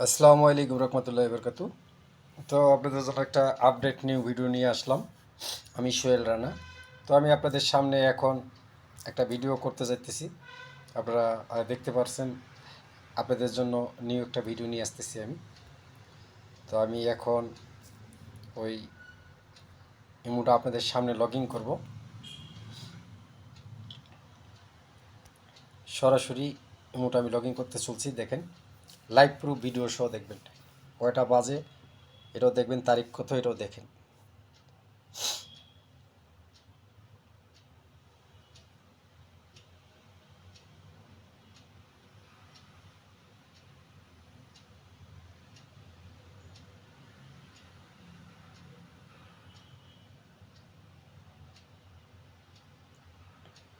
আসসালামু আলাইকুম রহমতুল্লাহি বরকাতু। তো আপনাদের জন্য একটা আপডেট নিউ ভিডিও নিয়ে আসলাম। আমি সোহেল রানা। তো আমি আপনাদের সামনে এখন একটা ভিডিও করতে যাইতেছি। আপনারা দেখতে পাচ্ছেন আপনাদের জন্য নিউ একটা ভিডিও নিয়ে আসতেছি আমি। তো আমি এখন ওই ইমোটা আপনাদের সামনে লগ ইন করবো। সরাসরি ইমোটা আমি লগ ইন করতে চলছি। দেখেন লাইভ প্রুফ ভিডিও সহ দেখবেন। কয়টা বাজে এটাও দেখবেন, তারিখ কত এটাও দেখেন।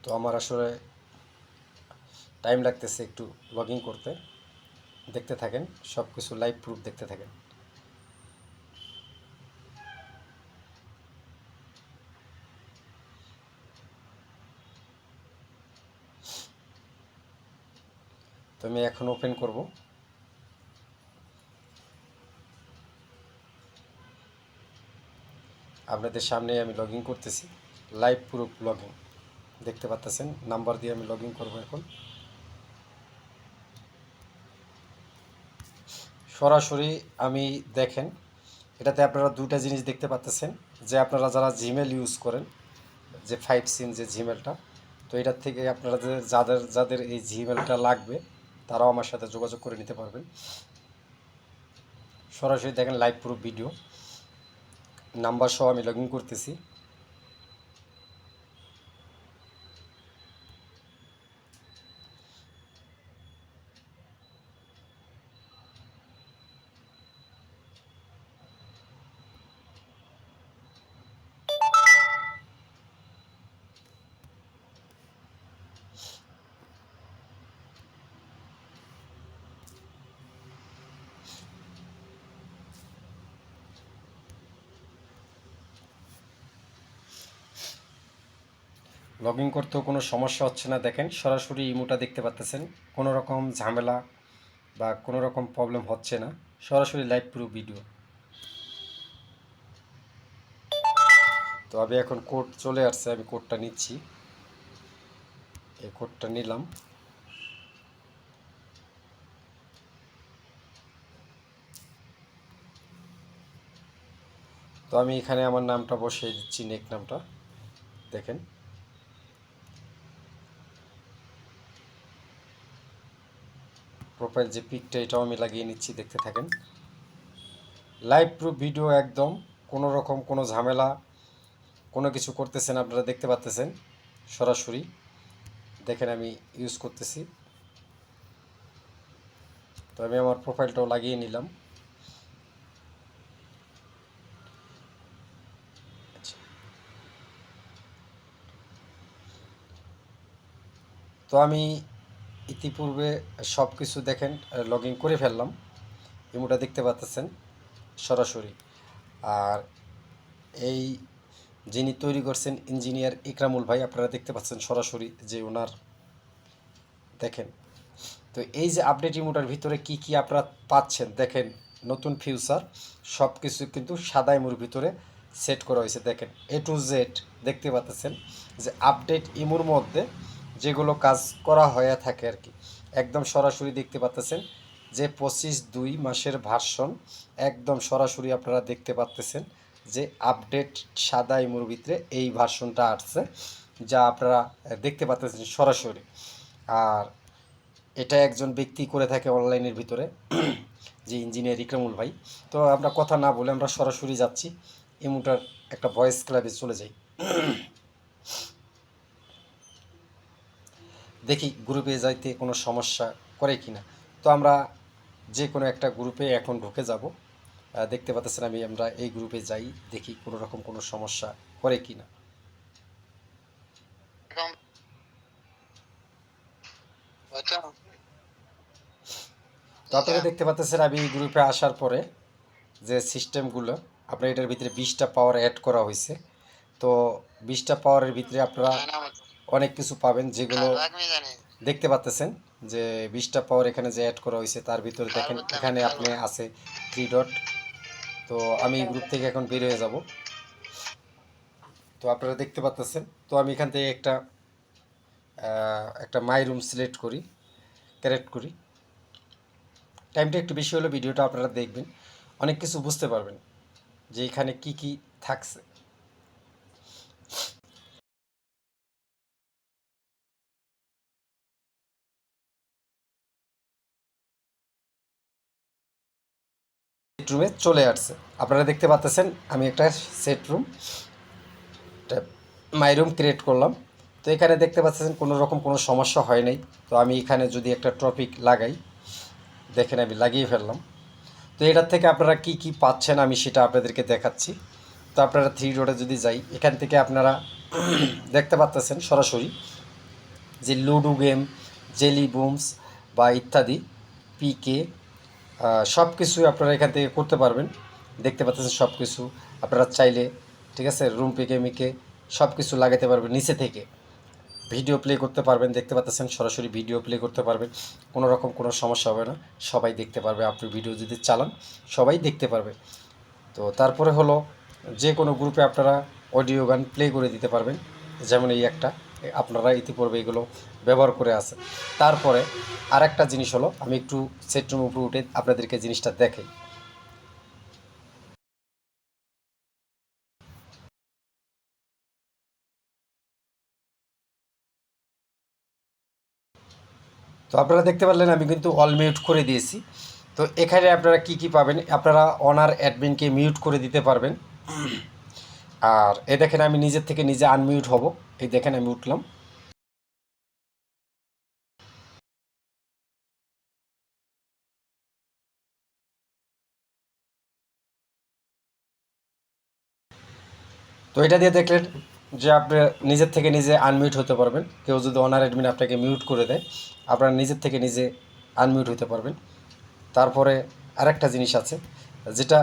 তো আমার আসলে টাইম লাগতেছে একটু লগ ইন করতে। দেখতে থাকেন, সব কিছু লাইভ প্রুফ দেখতে থাকেন। তো আমি এখন ওপেন করব। আপনাদের সামনে আমি লগ ইন করতেছি, লাইভ প্রুফ লগ ইন দেখতে পাচ্ছেন। নাম্বার দিয়ে আমি লগ ইন করবো এখন। সরাসরি আমি দেখেন এটাতে আপনারা দুইটা জিনিস দেখতে পাচ্ছেন, যে আপনারা যারা জিমেল ইউজ করেন, যে 5 সিম যে জিমেলটা, তো এটার থেকে আপনারা যাদের যাদের এই জিমেলটা লাগবে তারাও আমার সাথে যোগাযোগ করে নিতে পারবেন। সরাসরি দেখেন লাইভ প্রুফ ভিডিও নাম্বার সহ আমি লগ ইন করতেছি। লগ ইন করতেও কোনো সমস্যা হচ্ছে না। দেখেন সরাসরি ইমোটা দেখতে পাচ্ছেন, কোনো রকম ঝামেলা বা কোনো রকম প্রবলেম হচ্ছে না। সরাসরি লাইভ প্রুফ ভিডিও। তো আমি এখন কোড চলে আসছে, আমি কোডটা নিচ্ছি। এই কোডটা নিলাম। তো আমি এখানে আমার নামটা বসিয়ে দিচ্ছি, নেক নামটা দেখেন। প্রোফাইল যে পিকটা এটাও আমি লাগিয়ে নিচ্ছি, দেখতে থাকেন। লাইভ প্রুফ ভিডিও একদম, কোনো রকম কোনো ঝামেলা কোনো কিছু করতেছেন আপনারা দেখতে পাচ্তেছেন। সরাসরি দেখেন আমি ইউজ করতেছি। তো আমি আমার প্রোফাইলটাও লাগিয়ে নিলাম। তো আমি ইতিপূর্বে সব কিছু দেখেন লগ ইন করে ফেললাম। ইমোটা দেখতে পাচ্ছেন সরাসরি। আর এই যিনি তৈরি করছেন ইঞ্জিনিয়ার ইকরামুল ভাই, আপনারা দেখতে পাচ্ছেন সরাসরি যে ওনার দেখেন। তো এই যে আপডেট ইমোটার ভিতরে কি কি আপনারা পাচ্ছেন দেখেন, নতুন ফিউচার সব কিছু কিন্তু সাদা ইমোর ভিতরে সেট করা হয়েছে। দেখেন A to Z দেখতে পাচ্ছেন যে আপডেট ইমোর মধ্যে যেগুলো কাজ করা হয়ে থাকে আর কি, একদম সরাসরি দেখতে পাচ্ছেন যে 25/2 ভার্সন একদম সরাসরি আপনারা দেখতে পাচ্ছেন যে আপডেট সাদা ইমোর ভিতরে এই ভার্সনটা আসছে, যা আপনারা দেখতে পাচ্ছেন সরাসরি। আর এটা একজন ব্যক্তি করে থাকে অনলাইনের ভিতরে, যে ইঞ্জিনিয়ার ইকরামুল ভাই। তো আমরা কথা না বলে আমরা সরাসরি যাচ্ছি ইমোটার একটা ভয়েস ক্লাবে চলে যাই। দেখি গ্রুপে যাইতে কোনো সমস্যা করে কি না। তো আমরা যে কোনো একটা গ্রুপে এখন ঢুকে যাব। দেখতে পাচ্ছেন আমরা এই গ্রুপে যাই, দেখি কোনো রকম কোনো সমস্যা করে কি না। তো আপনারা দেখতে পাচ্ছেন আমি এই গ্রুপে আসার পরে যে সিস্টেমগুলো আপনার এটার ভিতরে 20টা পাওয়ার অ্যাড করা হয়েছে। তো 20টা পাওয়ারের ভিতরে আপনারা অনেক কিছু পাবেন, যেগুলো দেখতে পাচ্ছেন যে 20টা পাওয়ার এখানে যে অ্যাড করা হয়েছে তার ভিতরে দেখেন এখানে আপনি আছে 3 ডট। তো আমি এই গ্রুপ থেকে এখন বের হয়ে যাব। তো আপনারা দেখতে পাচ্ছেন, তো আমি এখান থেকে একটা মাই রুম সিলেক্ট করি, ক্যারেক্ট করি। টাইমটা একটু বেশি হলে ভিডিওটা আপনারা দেখবেন, অনেক কিছু বুঝতে পারবেন যে এখানে কি কি থাকছে। রুমে চলে আসছে, আপনারা দেখতে পাচ্ছেন আমি একটা set room my room create করলাম। তো এখানে দেখতে পাচ্ছেন কোনো রকম কোনো সমস্যা হয় নাই। তো আমি এখানে যদি একটা টপিক লাগাই, দেখেন আমি লাগিয়ে ফেললাম। তো এটার থেকে আপনারা কি কি পাচ্ছেন আমি সেটা আপনাদেরকে দেখাচ্ছি। তো আপনারা 3 ডটে যদি যাই, এখান থেকে আপনারা দেখতে পাচ্ছেন সরাসরি যে লুডো গেম, জেলি বুমস বা ইত্যাদি পিকে সব কিছুই আপনারা এখান থেকে করতে পারবেন। দেখতে পাচ্ছেন সব কিছু আপনারা চাইলে, ঠিক আছে, রুম পিকে মিকে সব কিছু লাগাতে পারবেন। নিচে থেকে ভিডিও প্লে করতে পারবেন, দেখতে পাচ্ছেন সরাসরি ভিডিও প্লে করতে পারবেন, কোনো রকম কোনো সমস্যা হবে না, সবাই দেখতে পারবে। আপনি ভিডিও যদি চালান সবাই দেখতে পারবে। তো তারপরে হলো যে কোনো গ্রুপে আপনারা অডিও গান প্লে করে দিতে পারবেন, যেমন এই একটা আপনারা ইতিপূর্বে এগুলো ব্যবহার করে আছে। তারপরে আর একটা জিনিস হলো, আমি একটু সেটরুম উপরে উঠে আপনাদেরকে জিনিসটা দেখাই। তো আপনারা দেখতে পারলেন আমি কিন্তু অল মিউট করে দিয়েছি। তো এখানে আপনারা কি কি পাবেন, আপনারা অনার অ্যাডমিনকে মিউট করে দিতে পারবেন। আর এই দেখেন আমি নিজের থেকে নিজে আনমিউট হব, এই দেখেন আমি উঠলাম। তো এটা দিয়ে দেখলেন যে আপনি নিজের থেকে নিজে আনমিউট হতে পারবেন। কেউ যদি অনার অ্যাডমিন আপনাকে মিউট করে দেয়, আপনারা নিজের থেকে নিজে আনমিউট হতে পারবেন। তারপরে আরেকটা জিনিস আছে যেটা,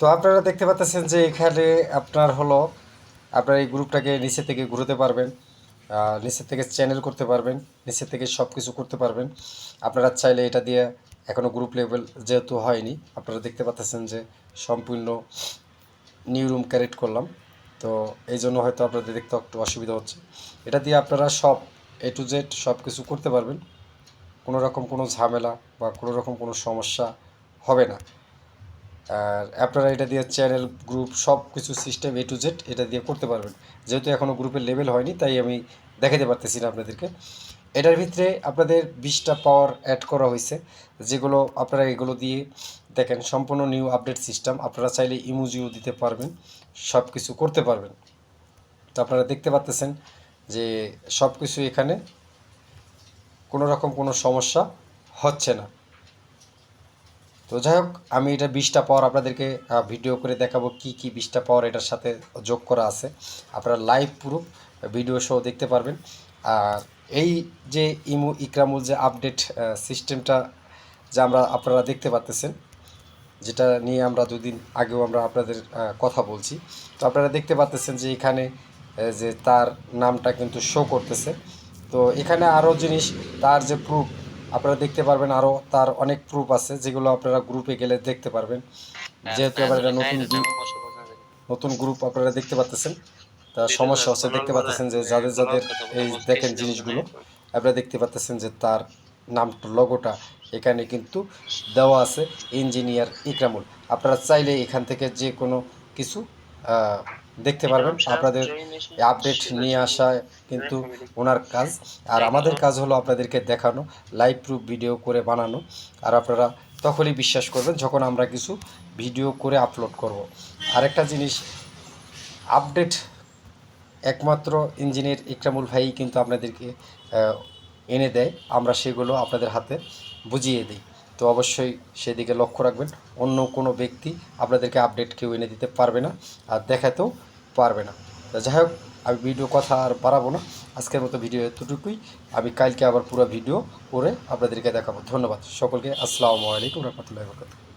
তো আপনারা দেখতে পাচ্ছেন যে এখানে আপনার হলো আপনার এই গ্রুপটাকে নিচে থেকে ঘুরতে পারবেন, নিচের থেকে চ্যানেল করতে পারবেন, নিচের থেকে সব কিছু করতে পারবেন। আপনারা চাইলে এটা দিয়ে এখনও গ্রুপ লেভেল যেহেতু হয়নি, আপনারা দেখতে পাচ্ছেন যে সম্পূর্ণ নিউ রুম ক্রিয়েট করলাম। তো এই জন্য হয়তো আপনাদের দেখতে একটু অসুবিধা হচ্ছে। এটা দিয়ে আপনারা সব এ টু জেড সব কিছু করতে পারবেন, কোনো রকম কোনো ঝামেলা বা কোনো রকম কোনো সমস্যা হবে না। আর আপনারা এটা দিয়ে চ্যানেল গ্রুপ সব কিছু সিস্টেম এ টু জেড এটা দিয়ে করতে পারবেন। যেহেতু এখনও গ্রুপের লেভেল হয়নি তাই আমি দেখাতে পারতেছি না আপনাদেরকে। এটার ভিতরে আপনাদের 20টা পাওয়ার অ্যাড করা হয়েছে, যেগুলো আপনারা এগুলো দিয়ে দেখেন সম্পূর্ণ নিউ আপডেট সিস্টেম। আপনারা চাইলে ইমোজিও দিতে পারবেন, সব কিছু করতে পারবেন। তো আপনারা দেখতে পাচ্ছেন যে সব কিছু এখানে কোনো রকম কোনো সমস্যা হচ্ছে না। তো যাই হোক, আমি এটা 20টা পাওয়ার আপনাদেরকে ভিডিও করে দেখাবো কি কি 20টা পাওয়ার এটার সাথে যোগ করা আছে। আপনারা লাইভ পুরো ভিডিও শো দেখতে পারবেন। আর এই যে ইকরামুল যে আপডেট সিস্টেমটা যা আপনারা দেখতে পাচ্ছেন, যেটা নিয়ে আমরা দুদিন আগেও আমরা আপনাদের কথা বলছি। তো আপনারা দেখতে পাচ্ছেন যে এখানে যে তার নামটা কিন্তু শো করতেছে। তো এখানে আরও জিনিস, তার যে প্রুফ আপনারা দেখতে পারবেন, আরও তার অনেক প্রুফ আছে যেগুলো আপনারা গ্রুপে গেলে দেখতে পারবেন। যেহেতু আবার এটা নতুন গ্রুপ আপনারা দেখতে পাচ্ছেন, তা সমস্যা হচ্ছে, দেখতে পাচ্ছেন যে যাদের যাদের এই দেখেন জিনিসগুলো আপনারা দেখতে পাচ্ছেন যে তার নামটা লোগোটা এখানে কিন্তু দেওয়া আছে ইঞ্জিনিয়ার ইকরামুল। আপনারা চাইলে এখান থেকে যে কোনো কিছু দেখতে পারবেন। আপনাদের আপডেট নিয়ে আসা কিন্তু ওনার কাজ, আর আমাদের কাজ হলো আপনাদেরকে দেখানো, লাইভ প্রুফ ভিডিও করে বানানো। আর আপনারা তখনই বিশ্বাস করবেন যখন আমরা কিছু ভিডিও করে আপলোড করব। আরেকটা জিনিস, আপডেট একমাত্র ইঞ্জিনিয়ার ইকরামুল ভাই কিন্তু আপনাদেরকে এনে দেয়, আমরা সেগুলো আপনাদের হাতে বুঝিয়ে দিই। তো অবশ্যই সেদিকে লক্ষ্য রাখবেন। অন্য কোনো ব্যক্তি আপনাদেরকে আপডেট কেউ এনে দিতে পারবে না, আর দেখাতেও পারবে না। তো যাই হোক, আমি ভিডিও কথা আর বাড়াবো না, আজকের মতো ভিডিও এতটুকুই। আমি কালকে আবার পুরো ভিডিও করে আপনাদেরকে দেখাবো। ধন্যবাদ সকলকে। আসসালামু আলাইকুম রহমতুল্লাহি ওয়া বারাকাতুহু।